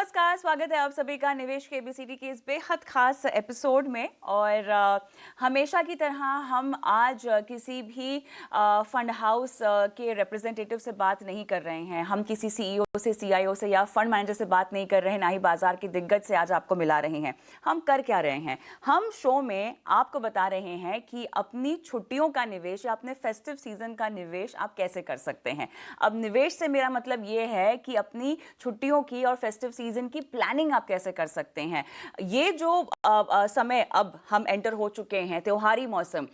नमस्कार, स्वागत है आप सभी का निवेश के एबीसीडी के इस बेहद खास एपिसोड में। और हमेशा की तरह हम आज किसी भी फंड हाउस के रिप्रेजेंटेटिव से बात नहीं कर रहे हैं। हम किसी सीईओ से, सीआईओ से या फंड मैनेजर से बात नहीं कर रहे हैं, ना ही बाजार के दिग्गज से आज आपको मिला रहे हैं। हम कर क्या रहे हैं? हम शो में आपको बता रहे हैं कि अपनी छुट्टियों का निवेश या अपने फेस्टिव सीजन का निवेश आप कैसे कर सकते हैं। अब निवेश से मेरा मतलब ये है कि अपनी छुट्टियों की और फेस्टिव सीजन की प्लानिंग आप कैसे कर सकते हैं। ये जो समय अब हम एंटर हो चुके हैं, त्योहारी मौसम,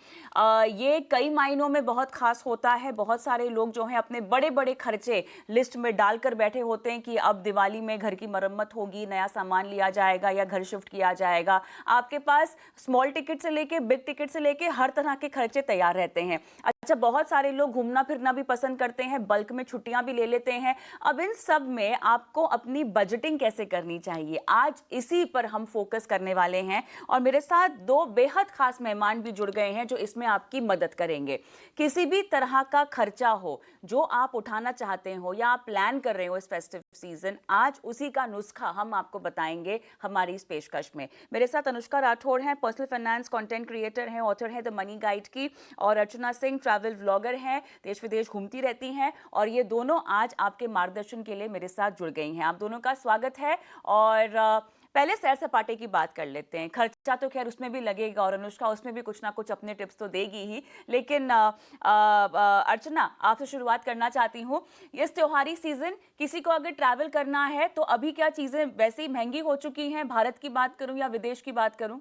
ये कई मायनों में बहुत खास होता है। बहुत सारे लोग जो हैं अपने बड़े बड़े खर्चे लिस्ट में डालकर बैठे होते हैं कि अब दिवाली में घर की मरम्मत होगी, नया सामान लिया जाएगा या घर शिफ्ट किया जाएगा। आपके पास स्मॉल टिकट से लेके बिग टिकट से लेके हर तरह के खर्चे तैयार रहते हैं। अच्छा, बहुत सारे लोग घूमना फिरना भी पसंद करते हैं, बल्क में छुट्टियां भी ले लेते हैं। अब इन सब में आपको अपनी बजटिंग कैसे करनी चाहिए, आज इसी पर हम फोकस करने वाले हैं। और मेरे साथ दो बेहद खास मेहमान भी जुड़ गए हैं जो इसमें आपकी मदद करेंगे। किसी भी तरह का खर्चा हो जो आप उठाना चाहते हो या आप प्लान कर रहे हो इस फेस्टिव सीजन, आज उसी का नुस्खा हम आपको बताएंगे हमारी इस पेशकश में। मेरे साथ अनुष्का राठौड़ हैं, पर्सनल फाइनेंस कंटेंट क्रिएटर हैं, ऑथर हैं द मनी गाइड की, और अर्चना सिंह ट्रैवल व्लॉगर हैं, देश विदेश घूमती रहती हैं। और ये दोनों आज आपके मार्गदर्शन के लिए मेरे साथ जुड़ गई हैं। आप दोनों का स्वागत है। और पहले सैर सपाटे की बात कर लेते हैं। खर्चा तो खैर उसमें भी लगेगा और अनुष्का उसमें भी कुछ ना कुछ अपने टिप्स तो देगी ही, लेकिन अर्चना, आपसे शुरुआत करना चाहती हूँ। इस त्योहारी सीजन किसी को अगर ट्रैवल करना है तो अभी क्या चीजें वैसे ही महंगी हो चुकी हैं? भारत की बात करूं या विदेश की बात करूं?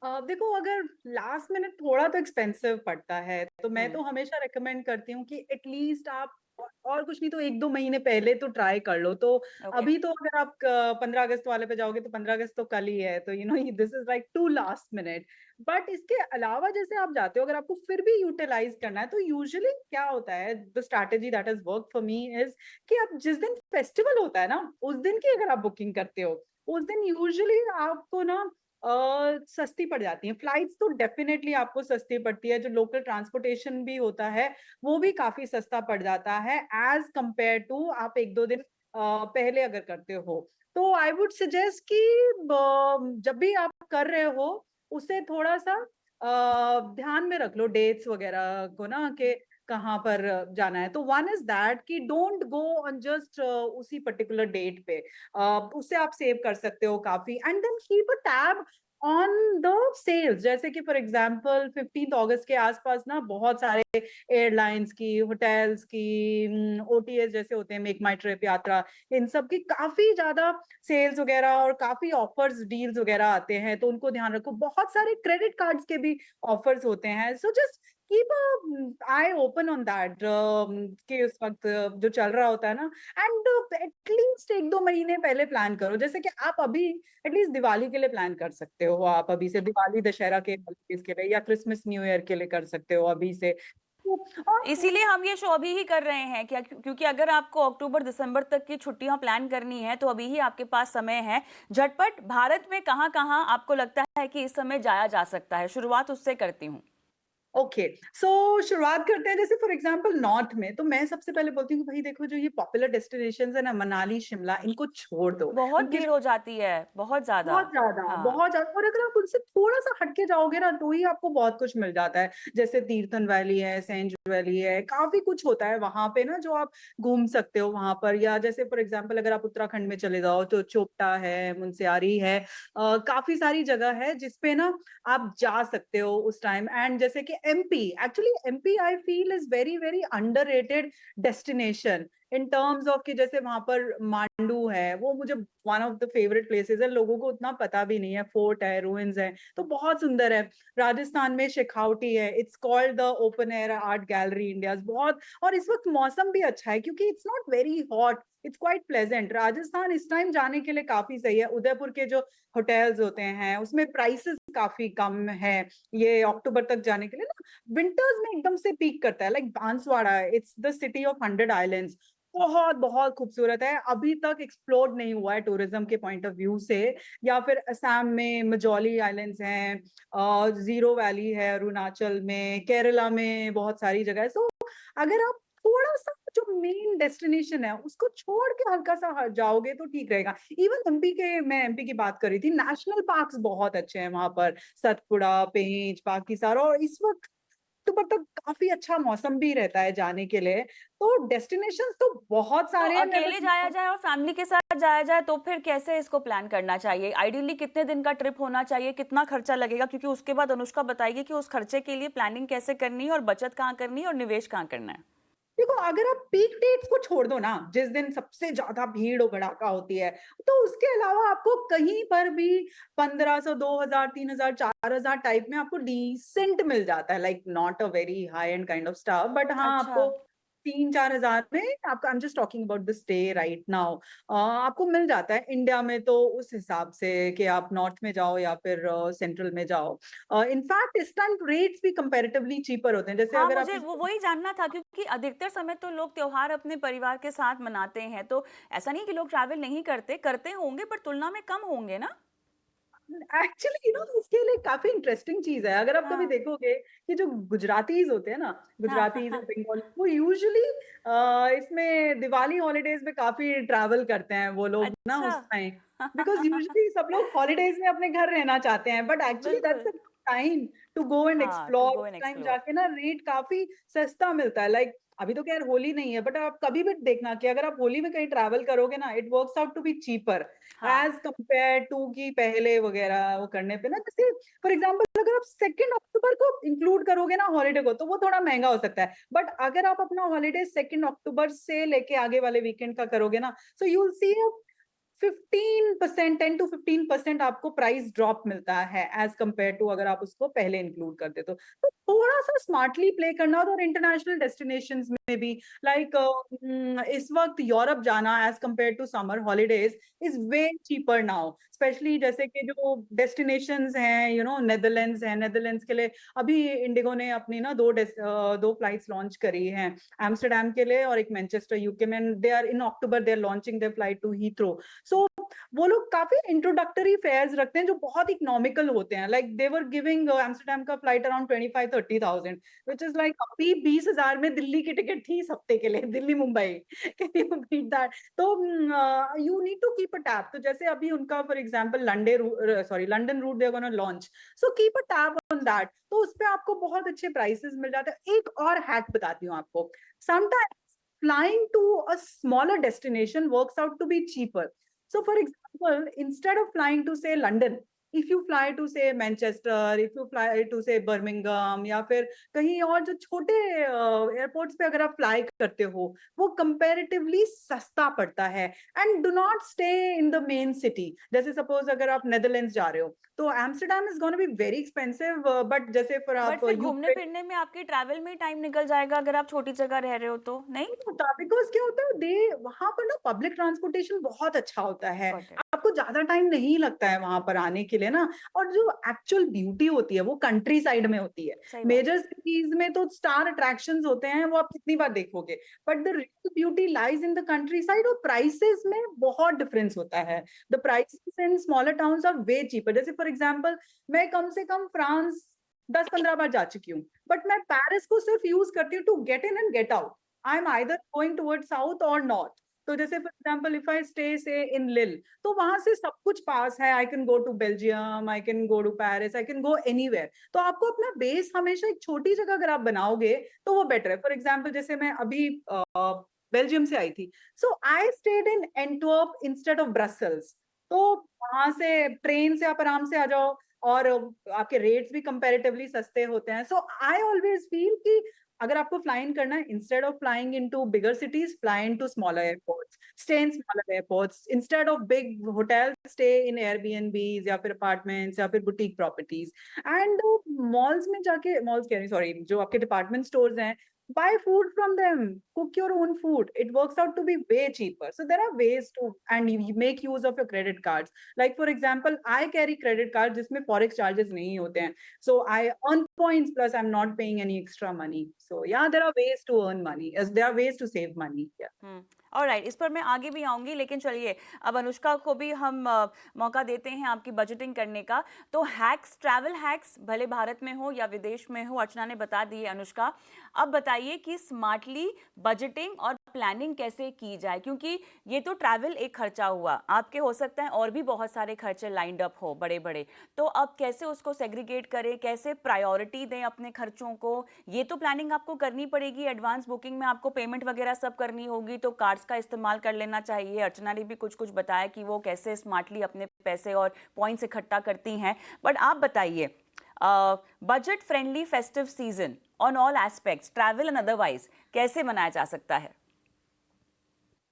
देखो, अगर लास्ट मिनट थोड़ा तो एक्सपेंसिव पड़ता है तो मैं हम्म। तो हमेशा रेकमेंड करती हूँ कि एटलीस्ट आप और कुछ नहीं तो 1-2 महीने पहले तो ट्राई कर लो। तो ओके। अभी तो अगर आप 15 अगस्त वाले पे जाओगे तो 15 अगस्त तो कल ही है, तो this is like to last minute. But इसके अलावा जैसे आप जाते हो, अगर आपको फिर भी यूटिलाइज करना है तो यूजुअली क्या होता है, the strategy that is work for me is कि आप जिस दिन फेस्टिवल होता है ना, उस दिन की अगर आप बुकिंग करते हो, उस दिन यूजुअली आपको ना सस्ती पड़ जाती हैं फ्लाइट्स। तो डेफिनेटली आपको सस्ती पड़ती है, जो लोकल ट्रांसपोर्टेशन भी होता है वो भी काफी सस्ता पड़ जाता है एज कंपेयर टू आप 1-2 दिन पहले अगर करते हो। तो आई वुड सजेस्ट कि जब भी आप कर रहे हो उसे थोड़ा सा ध्यान में रख लो, डेट्स वगैरह को ना, कि कहाँ पर जाना है। तो वन इज दैट कि डोंट गो ऑन जस्ट उसी पर्टिकुलर डेट पे। उससे आप सेव कर सकते हो काफी। And then keep a tab on the sales, जैसे कि फॉर एग्जांपल 15 अगस्त के आसपास ना बहुत सारे एयरलाइंस की, होटल्स की, ओटीएस जैसे होते हैं, मेक माई ट्रिप यात्रा, इन सब की काफी ज्यादा सेल्स वगैरह और काफी ऑफर्स, डील्स वगैरह आते हैं, तो उनको ध्यान रखो। बहुत सारे क्रेडिट कार्ड्स के भी ऑफर्स होते हैं। So just keep I open on that कि उस वक्त जो चल रहा होता है ना। एंड एटलीस्ट 1-2 महीने पहले प्लान करो। जैसे कि आप अभी एटलीस्ट दिवाली के लिए प्लान कर सकते हो, आप अभी से दिवाली दशहरा के holidays के लिए या क्रिसमस न्यू ईयर के लिए कर सकते हो अभी से। और इसीलिए हम ये शो अभी ही कर रहे हैं क्या, क्योंकि अगर आपको अक्टूबर दिसंबर तक की छुट्टियां प्लान करनी है तो अभी ही आपके पास समय है। झटपट, भारत में कहाँ कहाँ आपको लगता है कि इस समय जाया जा सकता है? शुरुआत उससे करती हूँ। ओके, सो शुरुआत करते हैं। जैसे फॉर एग्जांपल नॉर्थ में, तो मैं सबसे पहले बोलती हूँ कि भाई देखो, जो ये पॉपुलर डेस्टिनेशंस है ना, मनाली शिमला, इनको छोड़ दो बहुत क्योंकि भीड़ हो जाती है, बहुत ज्यादा। बहुत ज्यादा, हाँ। बहुत ज्यादा। और अगर आप उनसे थोड़ा सा हटके जाओगे ना तो ही आपको बहुत कुछ मिल जाता है। जैसे तीर्थन वैली है, सेंज वैली है, काफी कुछ होता है वहां पे ना जो आप घूम सकते हो वहां पर। या जैसे फॉर एग्जांपल अगर आप उत्तराखंड में चले जाओ तो चोपटा है, मुनस्यारी है, काफी सारी जगह है जिसपे ना आप जा सकते हो उस टाइम। एंड जैसे कि MP, actually MP I feel is very very underrated destination in terms of कि जैसे वहां पर मांडू है, वो मुझे one of the favourite places है। लोगों को उतना पता भी नहीं है, फोर्ट है, रुइंस है, तो बहुत सुंदर है। राजस्थान में शेखावटी है, it's called the open air art gallery India, बहुत। और इस वक्त मौसम भी अच्छा है क्योंकि it's not very hot, it's quite pleasant. Rajasthan इस टाइम जाने के लिए काफी सही है। उदयपुर के जो होटल्स होते हैं उसमें प्राइसेस काफी कम है ये अक्टूबर तक जाने के लिए ना। विंटर्स में एकदम से पीक करता है, like Banswara, it's the city of 100 islands. बहुत बहुत खूबसूरत है, अभी तक एक्सप्लोर नहीं हुआ है टूरिज्म के पॉइंट ऑफ व्यू से। या फिर असम में मजौली आइलैंड्स हैं, जीरो वैली है अरुणाचल में, केरला में बहुत सारी जगह है। सो अगर आप थोड़ा सा जो मेन डेस्टिनेशन है उसको छोड़ के हल्का सा जाओगे तो ठीक रहेगा। इवन मैं एमपी की बात कर रही थी, नेशनल पार्क्स बहुत अच्छे हैं वहां पर, सतपुड़ा, पेंच, बाकीसार, और इस वक्त अक्टूबर तक काफी अच्छा मौसम भी रहता है जाने के लिए। तो डेस्टिनेशंस तो बहुत तो सारे हैं, मैं अकेले जाया बस जाए और फैमिली के साथ जाया जाए तो फिर कैसे इसको प्लान करना चाहिए? आइडियली कितने दिन का ट्रिप होना चाहिए? कितना खर्चा लगेगा? क्योंकि उसके बाद अनुष्का बताएगी कि उस खर्चे के लिए प्लानिंग कैसे करनी है और बचत कहाँ करनी है और निवेश कहाँ करना है। देखो, अगर आप पीक डेट्स को छोड़ दो ना, जिस दिन सबसे ज्यादा भीड़ और भड़ाका होती है, तो उसके अलावा आपको कहीं पर भी 1500, 2000, 3000, 4000 टाइप में आपको डिसेंट मिल जाता है, like not a very high and kind of stuff, but हाँ अच्छा। आपको 3-4 हजार में आपका, I am just talking about the stay right now, आपको मिल जाता है इंडिया में। तो उस हिसाब से कि आप नॉर्थ में जाओ या फिर सेंट्रल में जाओ, इनफैक्ट इस टाइम रेट्स भी कंपैरेटिवली चीपर होते हैं। जैसे हाँ, अगर आप मुझे वो वही जानना था क्योंकि अधिकतर समय तो लोग त्योहार अपने परिवार के साथ मनाते हैं, तो ऐसा नहीं कि लोग ट्रैवल नहीं करते, करते होंगे पर तुलना में कम होंगे ना? एक्चुअली इसके लिए काफी इंटरेस्टिंग चीज है। अगर आप कभी हाँ। देखोगे कि जो गुजरातीज होते हैं ना, हाँ, गुजरातीज और बंगाली, वो यूजुअली इसमें दिवाली हॉलीडेज में काफी ट्रैवल करते हैं वो लोग ना अच्छा। उस टाइम, बिकॉज यूजुअली सब लोग हॉलीडेज में अपने घर रहना चाहते हैं, बट एक्चुअली दैट्स बिल्कुल। A time to go and हाँ, टू एक्सप्लोर। गो उस एंड टाइम एक्सप्लोर। जाके ना रेट काफी सस्ता मिलता है। लाइक अभी तो खैर होली नहीं है, बट आप कभी भी देखना कि अगर आप होली में कहीं ट्रैवल करोगे ना, it works out to be cheaper हाँ। एज कंपेयर टू की पहले वगैरह वो करने पे ना। जैसे फॉर एग्जाम्पल अगर आप 2 अक्टूबर को इंक्लूड करोगे ना हॉलीडे को, तो वो थोड़ा महंगा हो सकता है, बट अगर आप अपना हॉलीडे 2 अक्टूबर से लेके आगे वाले वीकेंड का करोगे ना, so you will see 15%, 10 to 15% आपको प्राइस ड्रॉप मिलता है एज कंपेयर टू अगर आप उसको पहले इंक्लूड कर देते हो। तो थोड़ा सा स्मार्टली प्ले करना। और इंटरनेशनल डेस्टिनेशंस में भी, लाइक इस वक्त यूरोप जाना as compare to summer holidays is way cheaper now, specially जैसे कि जो डेस्टिनेशंस हैं, नेदरलैंड्स हैं, नेदरलैंड्स के लिए अभी इंडिगो ने अपनी ना दो फ्लाइट्स लॉन्च करी हैं, एम्स्टरडेम के लिए और एक मैनचेस्टर यूके में। They are in October, they are launching their flight to Heathrow. So वो लोग काफी इंट्रोडक्टरी फेयर्स रखते हैं जो बहुत इकोनॉमिकल होते हैं। Like they were giving Amsterdam का flight around 25-30,000, which is like अभी 20,000 में दिल्ली की टिकट थी इस हफ्ते के लिए, Delhi Mumbai. Can you beat that? तो you need to keep a tab. तो जैसे अभी उनका for example London route they gonna launch, so keep a tab on that. तो उस पे आपको बहुत अच्छे प्राइसेस मिल जाते हैं। एक और हैक बताती हूँ आपको, sometimes flying to a smaller destination works out to be cheaper. So, for example, instead of flying to say London, if you fly to say Manchester, if you fly to say Birmingham, या फिर कहीं और जो छोटे airports पे अगर आप fly करते हो, वो कंपैरेटिवली सस्ता पड़ता है। And do not stay in the main city. जैसे सपोज अगर आप नेदरलैंड्स जा रहे हो, तो Amsterdam is gonna be very expensive, but जैसे फिर बट आप फिर घूमने यूके फिरने में आपके ट्रैवल में टाइम निकल जाएगा अगर आप छोटी जगह रह रहे हो तो, नहीं? होता, बिकॉज क्या होता है, दे वहां पर ना पब्लिक ट्रांसपोर्टेशन बहुत अच्छा होता है, गॉट इट। आपको ज्यादा टाइम नहीं लगता है वहां पर आने के लिए ना। और जो एक्चुअल ब्यूटी होती है वो कंट्री साइड में होती है। सही बात मेजर है। सिटीज में तो स्टार अट्रैक्शंस होते हैं, वो आप कितनी बार देखोगे, but the real beauty lies in the country side. और प्राइसेस में बहुत डिफरेंस होता है। The prices in smaller towns are way cheaper. जैसे फॉर एग्जाम्पल, मैं कम से कम फ्रांस 10-15 बार जा चुकी हूँ, बट मैं पेरिस को सिर्फ यूज करती हूँ to get in and get out. I am either going toward south और नॉर्थ। तो जैसे for example if I stay say in लिल, तो वहां से सब कुछ पास है। I can go to Belgium, I can go to Paris, I can go anywhere. तो आपको अपना बेस हमेशा एक छोटी जगह अगर आप बनाओगे तो वो बेटर है। फॉर एग्जाम्पल जैसे मैं अभी बेल्जियम से आई थी, so I stayed in Antwerp instead of Brussels. तो वहां से ट्रेन से आप आराम से आ जाओ, और आपके रेट्स भी कंपैरेटिवली सस्ते होते हैं। सो आई ऑलवेज फील कि अगर आपको फ्लाइंग करना है, instead of flying into bigger cities, fly into smaller airports, stay in smaller airports instead of big hotel, stay in Airbnbs या फिर अपार्टमेंट्स या फिर बुटीक प्रॉपर्टीज। एंड मॉल्स में जाके, मॉल्स कह रही सॉरी, जो आपके डिपार्टमेंट स्टोर्स हैं, buy food from them, cook your own food. It works out to be way cheaper. So there are ways to, and you make use of your credit cards. Like for example, I carry credit cards जिसमें forex charges नहीं होते हैं. So I earn points plus I'm not paying any extra money. So yeah, there are ways to earn money. As there are ways to save money. Yeah. Alright, इस पर मैं आगे भी आऊँगी, लेकिन चलिए अब अनुष्का को भी हम मौका देते हैं आपकी बजटिंग करने का। तो हैक्स, ट्रैवल हैक्स भले भारत में हो या विदेश में हो, अर्चना ने बता दिए अनुष्का। अब बताइए कि स्मार्टली बजटिंग और प्लानिंग कैसे की जाए? क्योंकि ये तो ट्रैवल एक खर्चा हुआ, आपके हो सकता है और भी बहुत सारे खर्चे लाइंड अप हो बड़े-बड़े। तो अब कैसे उसको सेग्रीगेट करें, कैसे प्रायोरिटी दें अपने खर्चों को? ये तो प्लानिंग आपको करनी पड़ेगी, एडवांस बुकिंग में आपको पेमेंट वगैरह सब करनी होगी, तो कार्ड्स का इस्तेमाल कर लेना चाहिए। अर्चना ने भी कुछ कुछ बताया कि वो कैसे स्मार्टली अपने पैसे और पॉइंट्स इकट्ठा करती हैं। बट आप बताइए, budget friendly festive season on all aspects, travel and otherwise, कैसे मनाया जा सकता है?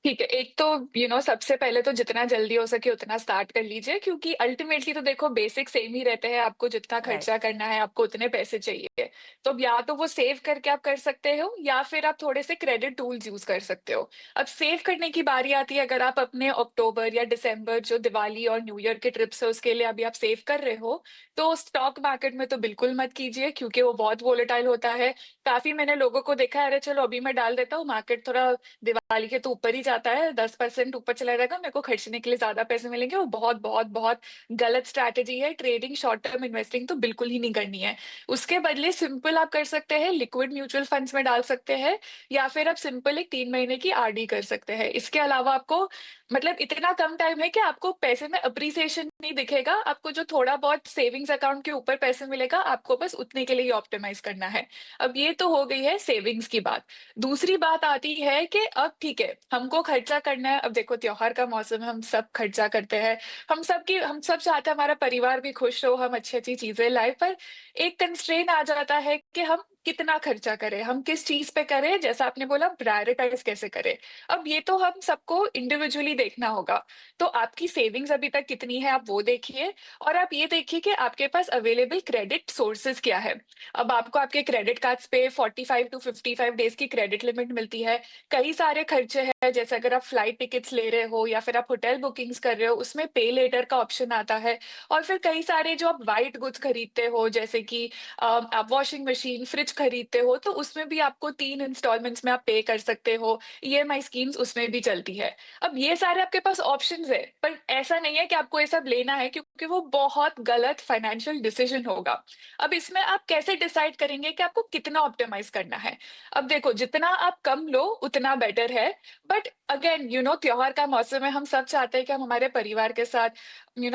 ठीक है, एक तो सबसे पहले तो जितना जल्दी हो सके उतना स्टार्ट कर लीजिए, क्योंकि अल्टीमेटली तो देखो बेसिक सेम ही रहते हैं, आपको जितना राइट। खर्चा करना है आपको उतने पैसे चाहिए। तो अब या तो वो सेव करके आप कर सकते हो या फिर आप थोड़े से क्रेडिट टूल्स यूज कर सकते हो। अब सेव करने की बारी आती है, अगर आप अपने अक्टूबर या दिसंबर जो दिवाली और न्यू ईयर के ट्रिप्स है उसके लिए अभी आप सेव कर रहे हो, तो स्टॉक मार्केट में तो बिल्कुल मत कीजिए, क्योंकि वो बहुत वोलेटाइल होता है। काफी मैंने लोगों को देखा है, अरे चलो अभी मैं डाल देता हूँ, मार्केट थोड़ा दिवाली के तो ऊपर ही जाता है, 10% ऊपर चला जाएगा, मेरे को खर्चने के लिए ज्यादा पैसे मिलेंगे। वो बहुत बहुत बहुत गलत स्ट्रैटेजी है। ट्रेडिंग, शॉर्ट टर्म इन्वेस्टिंग तो बिल्कुल ही नहीं करनी है। उसके बदले सिंपल आप कर सकते हैं, लिक्विड म्यूचुअल फंड्स में डाल सकते हैं, या फिर आप सिंपल एक 3 महीने की आरडी कर सकते हैं। इसके अलावा आपको मतलब इतना कम टाइम है कि आपको पैसे में अप्रिसिएशन नहीं दिखेगा, आपको जो थोड़ा बहुत सेविंग्स अकाउंट के ऊपर पैसे मिलेगा आपको बस उतने के लिए ही ऑप्टिमाइज करना है। अब ये तो हो गई है सेविंग्स की बात। दूसरी बात आती है कि अब ठीक है हमको खर्चा करना है। अब देखो त्योहार का मौसम है, हम सब खर्चा करते हैं, हम सब चाहते हैं हमारा परिवार भी खुश हो, हम अच्छी अच्छी चीजें लाए, पर एक कंस्ट्रेन आ जाता है कि हम कितना खर्चा करें, हम किस चीज पे करें, जैसा आपने बोला प्रायोरिटाइज कैसे करें। अब ये तो हम सबको इंडिविजुअली देखना होगा। तो आपकी सेविंग्स अभी तक कितनी है आप वो देखिए, और आप ये देखिए कि आपके पास अवेलेबल क्रेडिट सोर्सेज क्या है। अब आपको आपके क्रेडिट कार्ड्स पे 45 to 55 डेज की क्रेडिट लिमिट मिलती है। कई सारे खर्चे हैं, जैसे अगर आप फ्लाइट टिकट्स ले रहे हो या फिर आप होटल बुकिंग्स कर रहे हो, उसमें पे लेटर का ऑप्शन आता है। और फिर कई सारे जो आप वाइट गुड्स खरीदते हो, जैसे कि आप वॉशिंग मशीन, फ्रिज खरीदते हो, तो उसमें भी आपको 3 इंस्टॉलमेंट्स में आप पे कर सकते हो। ईएमआई स्कीम्स उसमें भी चलती है। अब ये सारे आपके पास ऑप्शंस है, पर ऐसा नहीं है कि आपको ये सब लेना है, क्योंकि वो बहुत गलत फाइनेंशियल डिसीजन होगा। अब इसमें आप कैसे डिसाइड करेंगे कि आपको कितना ऑप्टिमाइज करना है? अब देखो जितना आप कम लो उतना बेटर है। बट अगेन त्योहार का मौसम है, हम सब चाहते हैं कि हम हमारे परिवार के साथ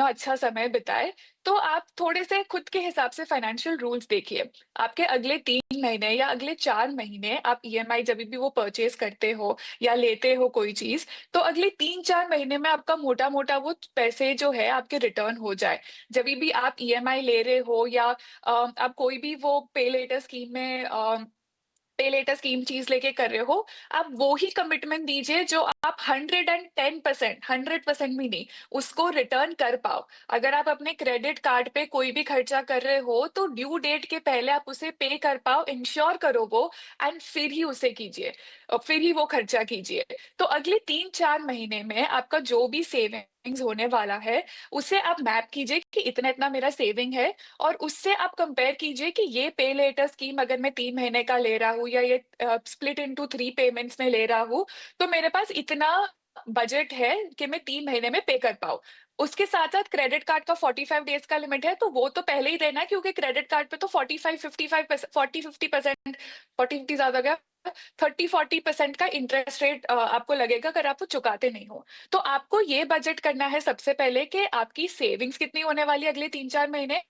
अच्छा समय बिताए। तो आप थोड़े से खुद के हिसाब से फाइनेंशियल रूल्स देखिए। आपके अगले 3 महीने या अगले 4 महीने आप ईएमआई जब भी वो परचेज करते हो या लेते हो कोई चीज, तो अगले 3-4 महीने में आपका मोटा मोटा वो पैसे जो है आपके रिटर्न हो जाए। जब भी आप ईएमआई ले रहे हो या आप कोई भी वो पे लेटर स्कीम चीज लेके कर रहे हो, आप वो ही कमिटमेंट दीजिए जो आप 110%, 100% भी नहीं, उसको रिटर्न कर पाओ। अगर आप अपने क्रेडिट कार्ड पे कोई भी खर्चा कर रहे हो तो ड्यू डेट के पहले आप उसे पे कर पाओ, इंश्योर करो वो, एंड फिर ही उसे कीजिए, और फिर ही वो खर्चा कीजिए। तो अगले 3-4 महीने में आपका जो भी सेविंग्स होने वाला है उसे आप मैप कीजिए कि इतना इतना मेरा सेविंग है, और उससे आप कंपेयर कीजिए कि ये पे लेटर स्कीम अगर मैं 3 महीने का ले रहा हूँ या ये स्प्लिट इनटू 3 पेमेंट्स में ले रहा हूँ, तो मेरे पास इतना बजट है कि मैं 3 महीने में पे कर पाऊँ। उसके साथ साथ क्रेडिट कार्ड का 45 डेज का लिमिट है, तो वो तो पहले ही देना है, क्योंकि क्रेडिट कार्ड पे तो 45-55%, 40-50%, 40-50 ज्यादा गया, 30-40% का इंटरेस्ट रेट आपको लगेगा अगर आप वो चुकाते नहीं हो। तो आपको ये बजट करना है सबसे पहले कि आपकी सेविंग्स कितनी होने वाली है अगले 3-4 महीने,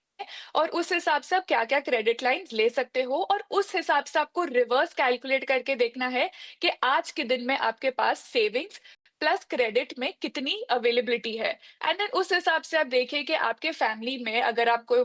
और उस हिसाब से आप क्या क्या क्रेडिट लाइंस ले सकते हो, और उस हिसाब से आपको रिवर्स कैलकुलेट करके देखना है कि आज के दिन में आपके पास सेविंग्स प्लस क्रेडिट में कितनी अवेलेबिलिटी है। एंड देन उस हिसाब से आप देखिए कि आपके फैमिली में अगर आपको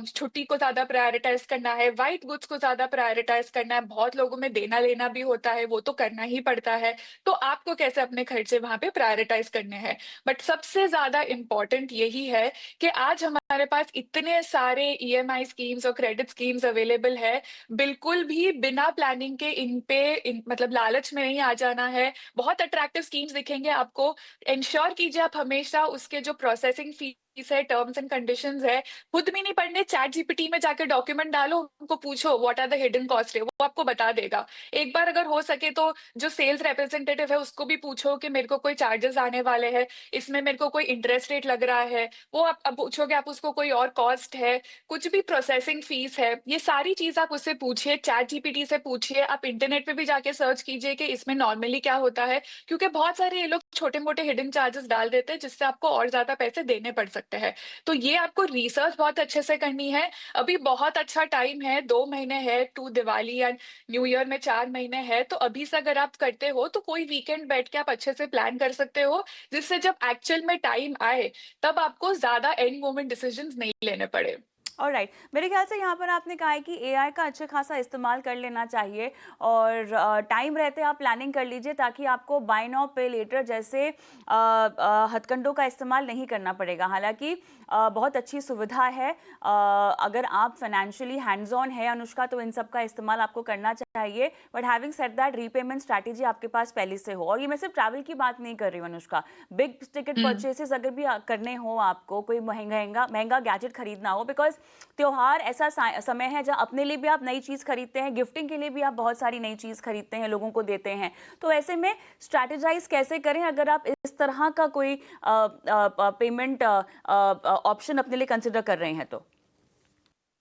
छुट्टी को ज्यादा प्रायोरिटाइज करना है, वाइट गुड्स को ज्यादा प्रायोरिटाइज करना है, बहुत लोगों में देना लेना भी होता है, वो तो करना ही पड़ता है, तो आपको कैसे अपने खर्चे वहां पे प्रायोरिटाइज करने हैं। बट सबसे ज्यादा इंपॉर्टेंट यही है कि आज हमारे पास इतने सारे ईएमआई स्कीम्स और क्रेडिट स्कीम्स अवेलेबल है, बिल्कुल भी बिना प्लानिंग के मतलब लालच में नहीं आ जाना है। बहुत अट्रैक्टिव स्कीम्स दिखेंगे आपको, इंश्योर कीजिए आप हमेशा उसके जो प्रोसेसिंग फीस फीस है, टर्म्स एंड कंडीशंस है, खुद भी नहीं पढ़ने, चैट जीपीटी में जाके डॉक्यूमेंट डालो, उनको पूछो what are the hidden cost है, वो आपको बता देगा। एक बार अगर हो सके तो जो सेल्स रिप्रेजेंटेटिव है उसको भी पूछो कि मेरे को कोई चार्जेस आने वाले हैं, इसमें मेरे को कोई इंटरेस्ट रेट लग रहा है, वो आप अब पूछोगे, आप उसको कोई और कॉस्ट है, कुछ भी प्रोसेसिंग फीस है, ये सारी चीज आप उससे पूछिए, चैट जीपीटी से पूछिए, आप इंटरनेट पे भी जाके सर्च कीजिए कि इसमें नॉर्मली क्या होता है, क्योंकि बहुत सारे ये लोग छोटे मोटे हिडन चार्जेस डाल देते हैं जिससे आपको और ज्यादा पैसे देने पड़ सकते हैं। तो ये आपको रिसर्च बहुत अच्छे से करनी है। अभी बहुत अच्छा टाइम है, 2 महीने है to Diwali and new year में, 4 महीने है, तो अभी से अगर आप करते हो तो कोई वीकेंड बैठ के आप अच्छे से प्लान कर सकते हो, जिससे जब एक्चुअल में टाइम आए तब आपको ज्यादा एंड मोमेंट डिसीजंस नहीं लेने पड़े। ऑलराइट, मेरे ख्याल से यहाँ पर आपने कहा है कि एआई का अच्छे खासा इस्तेमाल कर लेना चाहिए और टाइम रहते आप प्लानिंग कर लीजिए ताकि आपको बाय नाउ पे लेटर जैसे हथकंडों का इस्तेमाल नहीं करना पड़ेगा। हालांकि बहुत अच्छी सुविधा है, अगर आप फाइनेंशियली हैंड्स ऑन है अनुष्का तो इन सब का इस्तेमाल आपको करना चाहिए, but having said that repayment strategy आपके पास पहले से हो। और ये मैं सिर्फ ट्रैवल की बात नहीं कर रही हूँ अनुष्का, बिग टिकट हम्म। परचेसेस अगर भी करने हो, आपको कोई महंगा महंगा गैजेट खरीदना हो, बिकॉज त्योहार ऐसा समय है जहाँ अपने लिए भी आप नई चीज़ खरीदते हैं, गिफ्टिंग के लिए भी आप बहुत सारी नई चीज़ खरीदते हैं, लोगों को देते हैं। तो ऐसे में स्ट्रैटेजाइज कैसे करें अगर आप इस तरह का कोई पेमेंट ऑप्शन अपने लिए कंसिडर कर रहे हैं तो?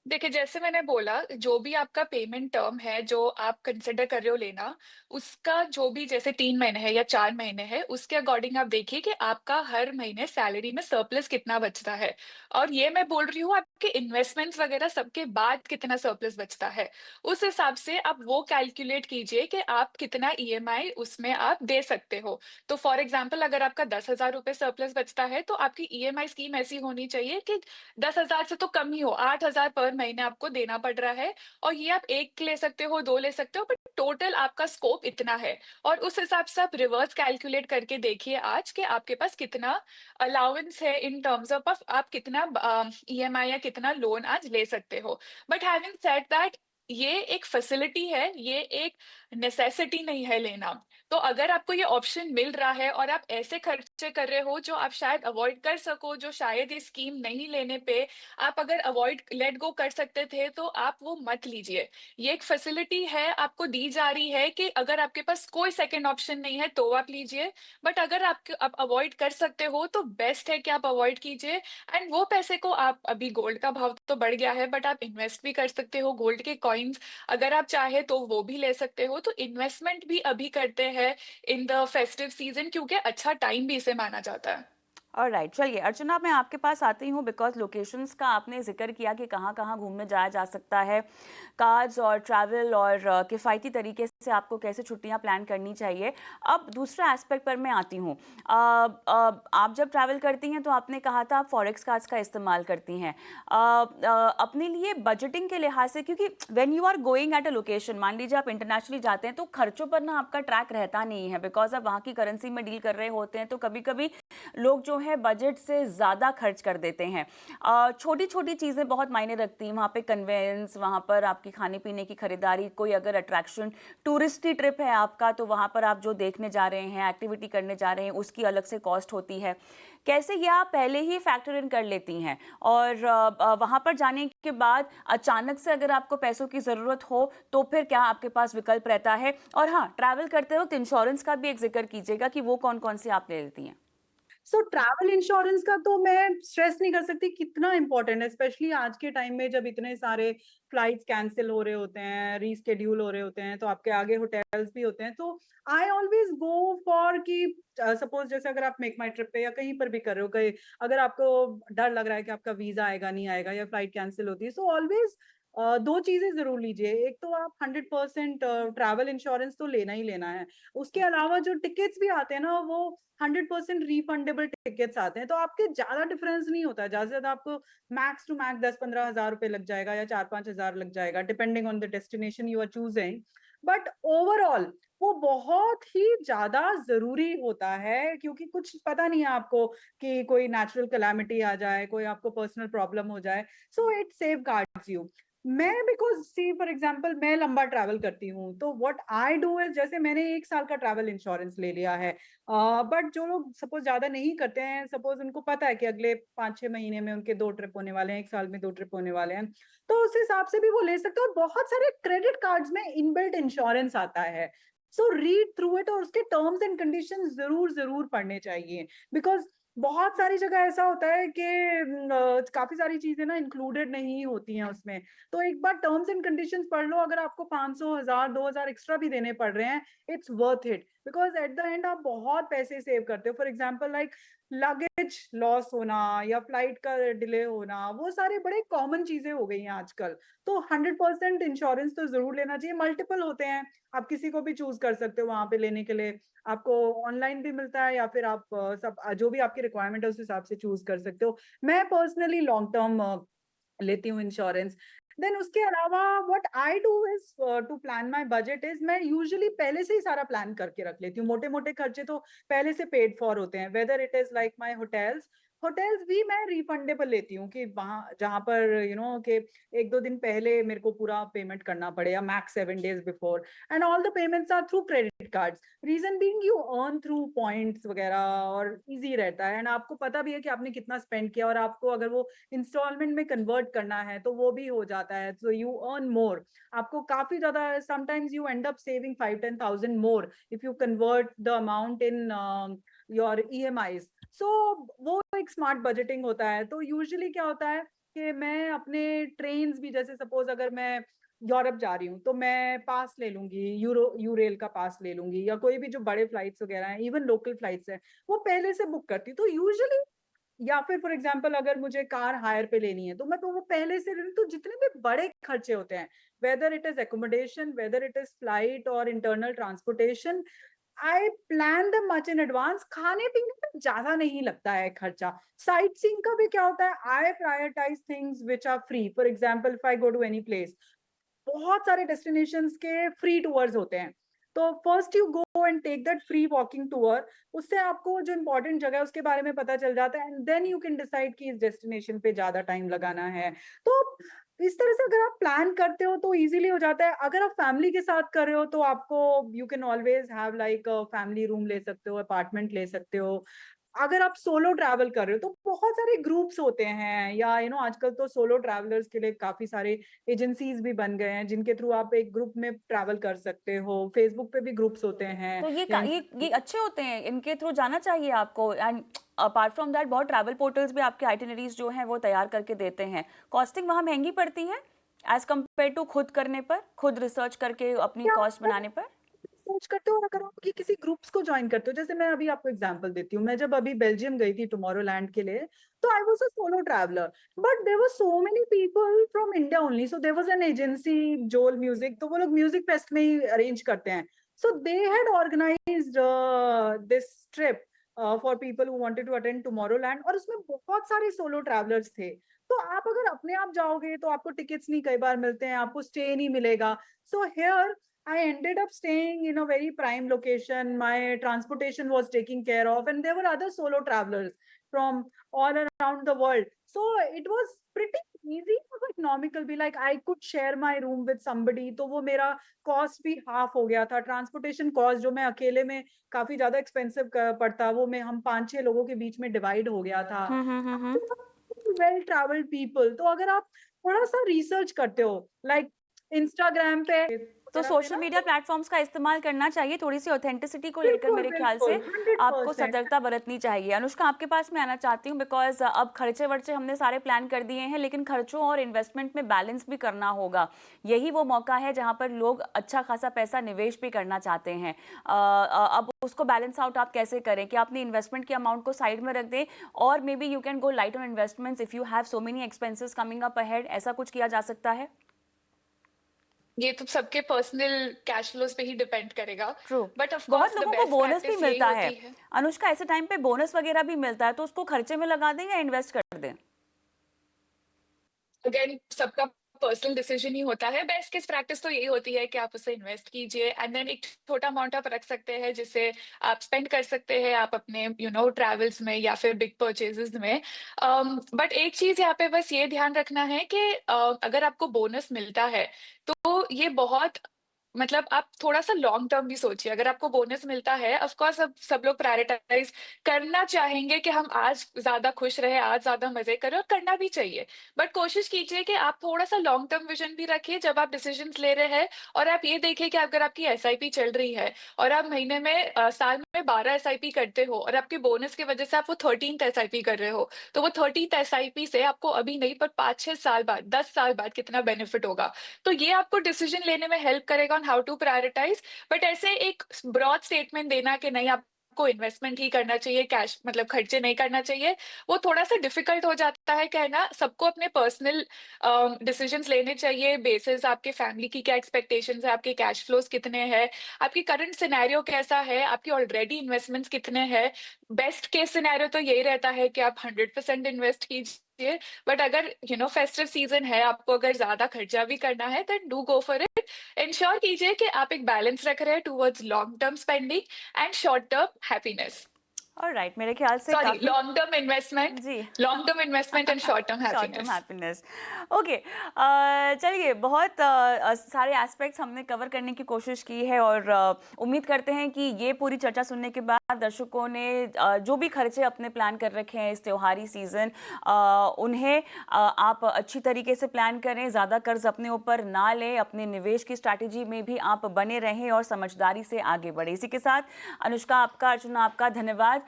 देखिए, जैसे मैंने बोला, जो भी आपका पेमेंट टर्म है जो आप कंसिडर कर रहे हो लेना, उसका जो भी जैसे 3 महीने है या 4 महीने है, उसके अकॉर्डिंग आप देखिए कि आपका हर महीने सैलरी में सरप्लस कितना बचता है। और ये मैं बोल रही हूँ आपके इन्वेस्टमेंट्स वगैरह सबके बाद कितना सरप्लस बचता है। उस हिसाब से आप वो कैलकुलेट कीजिए कि आप कितना ईएमआई उसमें आप दे सकते हो। तो फॉर एग्जाम्पल, अगर आपका 10,000 रुपये सरप्लस बचता है तो आपकी ईएमआई स्कीम ऐसी होनी चाहिए कि 10,000 से तो कम ही हो, 8,000 पर महीने आपको देना पड़ रहा है। और ये आप एक ले सकते हो, 2 ले सकते हो, बट टोटल आपका स्कोप इतना है। और उस हिसाब से आप रिवर्स कैलकुलेट करके देखिए आज कि आपके पास कितना अलाउंस है इन टर्म्स ऑफ आप कितना ईएमआई या कितना लोन आज ले सकते हो। बट हैविंग सेड दैट, ये एक फैसिलिटी है, ये एक नेसेसिटी नहीं है लेना। तो अगर आपको ये ऑप्शन मिल रहा है और आप ऐसे खर्चे कर रहे हो जो आप शायद अवॉइड कर सको, जो शायद ये स्कीम नहीं लेने पे आप अगर अवॉइड लेट गो कर सकते थे, तो आप वो मत लीजिए। ये एक फैसिलिटी है, आपको दी जा रही है कि अगर आपके पास कोई सेकंड ऑप्शन नहीं है तो आप लीजिए। बट अगर आप अवॉइड कर सकते हो तो बेस्ट है कि आप अवॉइड कीजिए। एंड वो पैसे को आप, अभी गोल्ड का भाव तो बढ़ गया है, बट आप इन्वेस्ट भी कर सकते हो, गोल्ड के कॉइन्स अगर आप चाहे तो वो भी ले सकते हो। तो इन्वेस्टमेंट भी अभी करते हैं इन द फेस्टिव सीजन, क्योंकि अच्छा टाइम भी इसे माना जाता है। ऑलराइट, चलिए अर्चना, मैं आपके पास आती हूँ बिकॉज लोकेशंस का आपने जिक्र किया कि कहाँ कहाँ घूमने जाया जा सकता है, कार्स और ट्रैवल और किफ़ायती तरीके से आपको कैसे छुट्टियाँ प्लान करनी चाहिए। अब दूसरा एस्पेक्ट पर मैं आती हूँ। आप जब ट्रैवल करती हैं तो आपने कहा था आप फॉरेक्स कार्ड्स का इस्तेमाल करती हैं अपने लिए बजटिंग के लिहाज से, क्योंकि when you are going at a location, मान लीजिए आप इंटरनेशनली जाते हैं तो खर्चों पर ना आपका ट्रैक रहता नहीं है, बिकॉज आप वहाँ की करेंसी में डील कर रहे होते हैं, तो कभी कभी लोग जो है बजट से ज़्यादा खर्च कर देते हैं। छोटी छोटी चीज़ें बहुत मायने रखती हैं वहाँ पे, कन्वेंस, वहाँ पर आपकी खाने पीने की खरीदारी, कोई अगर अट्रैक्शन, टूरिस्टी ट्रिप है आपका तो वहाँ पर आप जो देखने जा रहे हैं, एक्टिविटी करने जा रहे हैं, उसकी अलग से कॉस्ट होती है। कैसे ये आप पहले ही फैक्टर इन कर लेती हैं और वहाँ पर जाने के बाद अचानक से अगर आपको पैसों की ज़रूरत हो तो फिर क्या आपके पास विकल्प रहता है? और हाँ, ट्रैवल करते वक्त इंश्योरेंस का भी एक जिक्र कीजिएगा कि वो कौन कौन से आप ले लेती हैं। सो ट्रैवल इंश्योरेंस का तो मैं स्ट्रेस नहीं कर सकती कितना इंपॉर्टेंट है, स्पेशली आज के टाइम में जब इतने सारे फ्लाइट्स कैंसिल हो रहे होते हैं, रीस्केड्यूल हो रहे होते हैं, तो आपके आगे होटल्स भी होते हैं। तो आई ऑलवेज गो फॉर कि सपोज जैसे अगर आप मेक माई ट्रिप पे या कहीं पर भी कर रहे हो, कहीं अगर आपको डर लग रहा है कि आपका वीजा आएगा नहीं आएगा या फ्लाइट कैंसिल होती है, सो ऑलवेज दो चीजें जरूर लीजिए। एक तो आप 100% ट्रैवल इंश्योरेंस तो लेना ही लेना है। उसके अलावा जो टिकट्स भी आते हैं ना, वो 100% रिफंडेबल टिकट्स आते हैं, तो आपके ज्यादा डिफरेंस नहीं होता है। ज्यादा से ज्यादा आपको मैक्स टू मैक्स 10-15 हजार रुपए लग जाएगा या 4-5 हजार लग जाएगा, depending on the destination you are choosing. But overall वो बहुत ही ज्यादा जरूरी होता है, क्योंकि कुछ पता नहीं है आपको कि कोई नेचुरल कैलामिटी आ जाए, कोई आपको पर्सनल प्रॉब्लम हो जाए, so it safe guards you. मैं बिकॉज सी फॉर एग्जांपल मैं लंबा ट्रैवल करती हूँ, तो व्हाट आई डू इज जैसे मैंने 1 साल का ट्रैवल इंश्योरेंस ले लिया है। बट जो लोग सपोज ज्यादा नहीं करते हैं, सपोज उनको पता है कि अगले 5-6 महीने में उनके 2 ट्रिप होने वाले हैं, 1 साल में 2 ट्रिप होने वाले हैं, तो उस हिसाब से भी वो ले सकते हैं। और बहुत सारे क्रेडिट कार्ड्स में इनबिल्ट इंश्योरेंस आता है, सो रीड थ्रू इट और उसके टर्म्स एंड कंडीशंस जरूर जरूर पढ़ने चाहिए। बिकॉज बहुत सारी जगह ऐसा होता है कि काफी सारी चीजें ना इंक्लूडेड नहीं होती हैं उसमें। तो एक बार टर्म्स एंड कंडीशंस पढ़ लो, अगर आपको 500, 1000, 2000 एक्स्ट्रा भी देने पड़ रहे हैं, it's worth it, because at the end आप बहुत पैसे सेव करते हो। For example like luggage loss होना या फ्लाइट का डिले होना, वो सारे बड़े कॉमन चीजें हो गई हैं आजकल। तो 100% इंश्योरेंस तो जरूर लेना चाहिए। मल्टीपल होते हैं, आप किसी को भी चूज कर सकते हो वहां पे लेने के लिए। आपको ऑनलाइन भी मिलता है, या फिर आप सब जो भी आपकी रिक्वायरमेंट है उस हिसाब से चूज कर सकते हो। मैं पर्सनली लॉन्ग टर्म लेती हूँ इंश्योरेंस। देन उसके अलावा what I do is to plan my budget is, मैं यूजुअली पहले से ही सारा प्लान करके रख लेती हूँ। मोटे मोटे खर्चे तो पहले से पेड फॉर होते हैं, whether it is like my hotels. Hotels भी मैं रिफंडेबल लेती हूँ, कि वहां जहां पर कि 1-2 दिन पहले मेरे को पूरा पेमेंट करना पड़े, या max 7 days before. And all the payments are through credit cards. Reason being you earn through points वगैरह, और इजी रहता है। एंड आपको पता भी है कि आपने कितना स्पेंड किया, और आपको अगर वो इंस्टॉलमेंट में कन्वर्ट करना है तो वो भी हो जाता है, सो यू अर्न मोर। आपको काफी ज्यादा, sometimes you and up saving 5-10,000 more if you convert the amount in your EMIs। सो वो एक स्मार्ट बजटिंग होता है। तो यूजुअली क्या होता है कि मैं अपने ट्रेन्स भी, जैसे सपोज अगर मैं यूरोप जा रही हूँ, तो मैं पास ले लूंगी, यूरेल का पास ले लूंगी, या कोई भी जो बड़े फ्लाइट्स वगैरह हैं, इवन लोकल फ्लाइट्स हैं, वो पहले से बुक करती हूँ। तो यूजुअली, या फिर फॉर एग्जांपल अगर मुझे कार हायर पे लेनी है, तो मैं तो वो पहले से ले लूं। तो जितने भी बड़े खर्चे होते हैं, whether it is accommodation, whether it is flight और internal transportation, I plan the much in advance. खाने पीने में ज्यादा नहीं लगता है खर्चा। साइट सीइंग का भी क्या होता है, I prioritize things which are free. For example if I go to any place, बहुत सारे डेस्टिनेशंस के फ्री टूर्स होते हैं, तो first you go and take that free walking tour. उससे आपको जो इंपॉर्टेंट जगह है उसके बारे में पता चल जाता है, and then you can decide कि इस डेस्टिनेशन पे ज्यादा टाइम लगाना है। तो इस तरह से अगर आप प्लान करते हो तो इजीली हो जाता है। अगर आप फैमिली के साथ कर रहे हो, तो आपको you can always have like family room ले सकते हो, अपार्टमेंट ले सकते हो। अगर आप सोलो ट्रैवल कर रहे हो, तो बहुत सारे ग्रुप्स होते हैं, या आजकल तो सोलो ट्रैवलर्स के लिए काफी सारे एजेंसीज भी बन गए हैं, जिनके थ्रू आप एक ग्रुप में ट्रैवल कर सकते हो। फेसबुक पे भी ग्रुप्स होते हैं, तो या ये अच्छे होते हैं, इनके थ्रू जाना चाहिए आपको। एंड अपार्ट फ्रॉम दैट, बहुत ट्रैवल पोर्टल्स भी आपके आइटिनरीज जो हैं वो तैयार करके देते हैं। कॉस्टिंग वहाँ महंगी पड़ती है एज कम्पेयर टू खुद करने पर, खुद रिसर्च करके अपनी कॉस्ट बनाने पर। सोच करते हो। और अगर आप किसी ग्रुप्स को ज्वाइन करते हो, जैसे मैं अभी आपको एग्जांपल देती हूँ, मैं जब अभी बेल्जियम गई थी टुमारोलैंड के लिए, तो I was a solo traveller, but there were so many people from India only. So there was an agency, जोल म्यूजिक, तो वो लोग म्यूजिक फेस्ट में ही अरेंज करते हैं। So they had organized this trip for people who wanted to attend Tomorrowland, और उसमें बहुत सारे सोलो ट्रैवलर्स थे। तो आप अगर अपने आप जाओगे तो आपको टिकट्स नहीं कई बार मिलते हैं, आपको स्टे नहीं मिलेगा। So here I ended up staying in a very prime location. My transportation was taken care of, and there were other solo travelers from all around the world. So it was pretty easy, economical भी, like I could share my room with somebody, तो वो मेरा cost भी half हो गया था। Transportation cost जो मैं अकेले में काफी ज्यादा expensive पड़ता, वो मैं हम 5-6 लोगों के बीच में divide हो गया था। हम्म। वेल ट्रैवल्ड पीपल, तो अगर आप थोड़ा सा रिसर्च करते हो, लाइक इंस्टाग्राम पे तो वगैरह पे सोशल ना, मीडिया प्लेटफॉर्म्स का इस्तेमाल करना चाहिए। थोड़ी सी ऑथेंटिसिटी को लेकर बिल्कुल मेरे ख्याल बिल्कुल से आपको 100%। सतर्कता बरतनी चाहिए। अनुष्का, आपके पास मैं आना चाहती हूँ, बिकॉज अब खर्चे वर्चे हमने सारे प्लान कर दिए हैं, लेकिन खर्चों और इन्वेस्टमेंट में बैलेंस भी करना होगा। यही वो मौका है जहाँ पर लोग अच्छा खासा पैसा निवेश भी करना चाहते हैं। अब उसको बैलेंस आउट आप कैसे करें कि अपनी इन्वेस्टमेंट के अमाउंट को साइड में रख दें, और may be you can go light on investments if you have so many expenses coming up ahead. ऐसा कुछ किया जा सकता है? ये तो सबके पर्सनल कैश फ्लोज पे ही डिपेंड करेगा, ट्रू। बट ऑफ बहुत कोर्स द लोगों को बेस्ट बोनस भी प्रैक्टिस यही मिलता है। होती है। अनुष्का, ऐसे टाइम पे बोनस वगैरह भी मिलता है, तो उसको खर्चे में लगा दें या इन्वेस्ट कर दें? अगेन सबका पर्सनल डिसीजन ही होता है। बेस्ट केस प्रैक्टिस तो यही होती है कि आप उसे इन्वेस्ट कीजिए एंड देन एक छोटा अमाउंट आप रख सकते हैं जिसे आप स्पेंड कर सकते हैं आप अपने ट्रैवल्स में या फिर बिग परचेजेस में। बट एक चीज यहाँ पे बस ये ध्यान रखना है कि अगर आपको बोनस मिलता है तो ये बहुत मतलब आप थोड़ा सा लॉन्ग टर्म भी सोचिए। अगर आपको बोनस मिलता है ऑफ कोर्स अब सब लोग प्रायोरिटाइज करना चाहेंगे कि हम आज ज्यादा खुश रहे, आज ज्यादा मजे करें, और करना भी चाहिए। बट कोशिश कीजिए कि आप थोड़ा सा लॉन्ग टर्म विजन भी रखिए जब आप डिसीजन ले रहे हैं। और आप ये देखिए कि अगर आपकी एसआईपी चल रही है और आप महीने में साल में 12 एसआईपी करते हो और आपके बोनस की वजह से आप वो 13th एसआईपी कर रहे हो, तो वो 13th एसआईपी से आपको अभी नहीं पर 5-6 साल बाद 10 साल बाद कितना बेनिफिट होगा। तो ये आपको डिसीजन लेने में हेल्प करेगा on how to prioritise. But ऐसे एक ब्रॉड स्टेटमेंट देना कि नहीं आपको इन्वेस्टमेंट ही करना चाहिए, कैश मतलब खर्चे नहीं करना चाहिए, वो थोड़ा सा डिफिकल्ट हो जाता है कहना। सबको अपने पर्सनल डिसीजंस लेने चाहिए बेसिस आपके फैमिली की क्या एक्सपेक्टेशंस है, आपके कैश फ्लोज कितने हैं, आपकी करंट सिनेरियो कैसा है, आपकी ऑलरेडी इन्वेस्टमेंट्स कितने हैं। बेस्ट केस सिनेरियो तो यही रहता है कि आप 100% इन्वेस्ट कीजिए। बट अगर फेस्टिव सीजन है, आपको अगर ज्यादा खर्चा भी करना है then do go for it. Ensure कीजिए कि आप एक बैलेंस रख रहे हैं towards long term spending and short term happiness. Alright, मेरे ख्याल से सॉरी, काफी जी long term investment and short term short term happiness. Happiness. Okay, चलिए, बहुत सारे एस्पेक्ट्स हमने कवर करने की कोशिश की है और उम्मीद करते हैं कि ये पूरी चर्चा सुनने के बाद दर्शकों ने जो भी खर्चे अपने प्लान कर रखे हैं इस त्योहारी सीज़न, उन्हें आप अच्छी तरीके से प्लान करें, ज़्यादा कर्ज अपने ऊपर ना लें, अपने निवेश की स्ट्रैटेजी में भी आप बने रहें और समझदारी से आगे बढ़े। इसी के साथ अनुष्का आपका, अर्चना आपका धन्यवाद,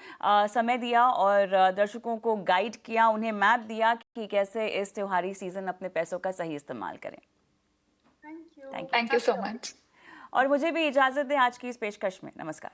समय दिया और दर्शकों को गाइड किया, उन्हें मैप दिया कि कैसे इस त्योहारी सीजन अपने पैसों का सही इस्तेमाल करें। Thank you. Thank you. Thank you so much. और मुझे भी इजाजत दें आज की इस पेशकश में। नमस्कार।